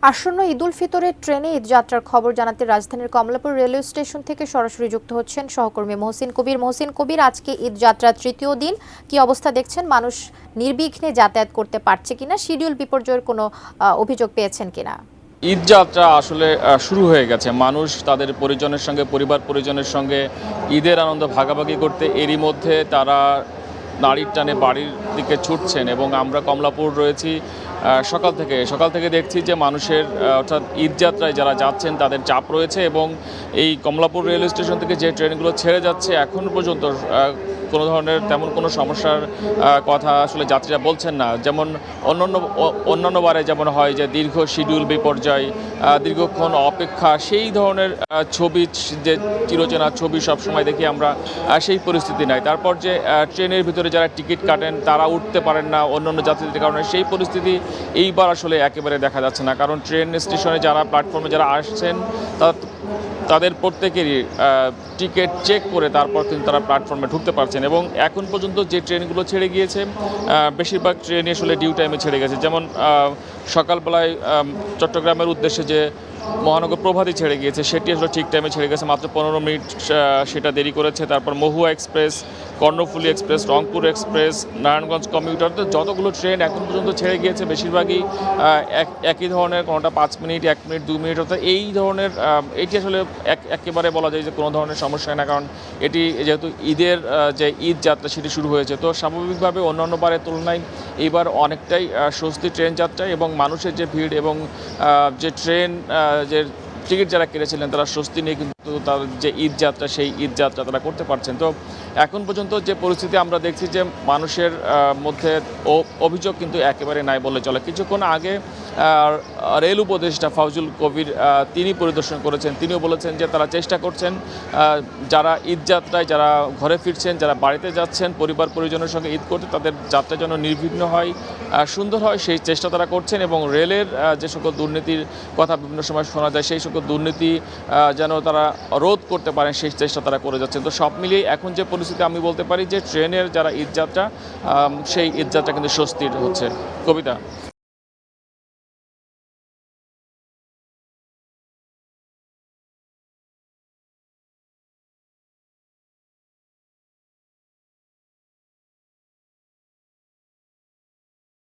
আসন্ন ঈদুল ফিতরের ট্রেনে ঈদযাত্রার খবর জানাতে রাজধানীর কমলাপুর রেলওয়ে স্টেশন থেকে সরাসরি যুক্ত হচ্ছেন সহকর্মী মহসিন কবির। মহসিন কবির, আজকে ঈদযাত্রার তৃতীয় দিন, কি অবস্থা দেখছেন? মানুষ নির্বিঘ্নে যাতায়াত করতে পারছে কিনা, শিডিউল বিপর্যয়ের কোনো অভিযোগ পেয়েছেন কিনা? ঈদযাত্রা আসলে শুরু হয়ে গেছে। মানুষ তাদের পরিজনের সঙ্গে, পরিবার পরিজনের সঙ্গে ঈদের আনন্দ ভাগাভাগি করতে এরই মধ্যে তারা নাড়ির টানে বাড়ির দিকে ছুটছেন এবং আমরা কমলাপুর রয়েছি সকাল থেকে দেখছি যে মানুষের অর্থাৎ ঈদযাত্রায় যারা যাচ্ছেন তাদের চাপ রয়েছে এবং এই কমলাপুর রেলওয়ে স্টেশন থেকে যে ট্রেনগুলো ছেড়ে যাচ্ছে এখন পর্যন্ত কোনো ধরনের তেমন কোনো সমস্যার কথা আসলে যাত্রীরা বলছেন না। যেমন অন্যান্য বারে যেমন হয় যে দীর্ঘ শিডিউল বিপর্যয়, দীর্ঘক্ষণ অপেক্ষা, সেই ধরনের ছবি, যে চিরচেনা ছবি সবসময় দেখি আমরা, সেই পরিস্থিতি নাই। তারপর যে ট্রেনের ভিতরে যারা টিকিট কাটেন তারা উঠতে পারেন না অন্যান্য যাত্রীদের কারণে, সেই পরিস্থিতি এইবার আসলে একেবারে দেখা যাচ্ছে না। কারণ ট্রেন স্টেশনে যারা প্ল্যাটফর্মে যারা আসছেন তাদের প্রত্যেকেরই টিকিট চেক করে তারপর কিন্তু তারা প্ল্যাটফর্মে ঢুকতে পারছেন এবং এখন পর্যন্ত যে ট্রেনগুলো ছেড়ে গিয়েছে বেশিরভাগ ট্রেনই আসলে ডিউ টাইমে ছেড়ে গেছে। যেমন সকালবেলায় চট্টগ্রামের উদ্দেশ্যে যে মহানগর প্রভাতী ছেড়ে গিয়েছে সেটি আসলে ঠিক টাইমে ছেড়ে গেছে, মাত্র 15 মিনিট সেটা দেরি করেছে। তারপর Mohua express, Karnaphuli express, Rangpur express, Narayanganj commuter, যতগুলো ট্রেন এখন পর্যন্ত ছেড়ে গিয়েছে বেশিরভাগই একই ধরনের, কোনোটা 5 মিনিট, 1 মিনিট, 2 মিনিট, অর্থাৎ এই ধরনের। এটি আসলে একেবারে বলা যায় যে কোনো ধরনের সমস্যা হয় না, কারণ এটি যেহেতু ঈদের যে ঈদ যাত্রা সেটি শুরু হয়েছে, তো স্বাভাবিকভাবে অন্যান্য বারের তুলনায় এইবার অনেকটাই স্বস্তি ট্রেন যাত্রায় এবং মানুষের যে ভিড় এবং যে ট্রেন যে টিকিট যারা কেটেছিলেন তারা স্বস্তি নিয়ে কিন্তু তার যে ঈদ যাত্রা সেই ঈদ যাত্রা তারা করতে পারছেন। তো এখন পর্যন্ত যে পরিস্থিতি আমরা দেখছি যে মানুষের মধ্যে অভিযোগ কিন্তু একেবারে নাই বললে চলে। কিছুক্ষণ আগে রেল উপদেষ্টা ফাউজুল কবির তিনি পরিদর্শন করেছেন, তিনিও বলেছেন যে তারা চেষ্টা করছেন যারা ঈদ যাত্রায় যারা ঘরে ফিরছেন, যারা বাড়িতে যাচ্ছেন পরিবার পরিজনের সঙ্গে ঈদ করতে, তাদের যাত্রা যেন নির্বিঘ্ন হয়, সুন্দর হয়, সেই চেষ্টা তারা করছেন এবং রেলের যে সকল দুর্নীতির কথা বিভিন্ন সময় শোনা যায় সেই সকল দুর্নীতি যেন তারা রোধ করতে পারেন সেই চেষ্টা তারা করে যাচ্ছেন। তো সব মিলিয়ে এখন যে পরিস্থিতি আমি বলতে পারি যে ট্রেনের যারা ঈদযাত্রা সেই ঈদযাত্রা কিন্তু স্বস্তির হচ্ছে। কবিতা।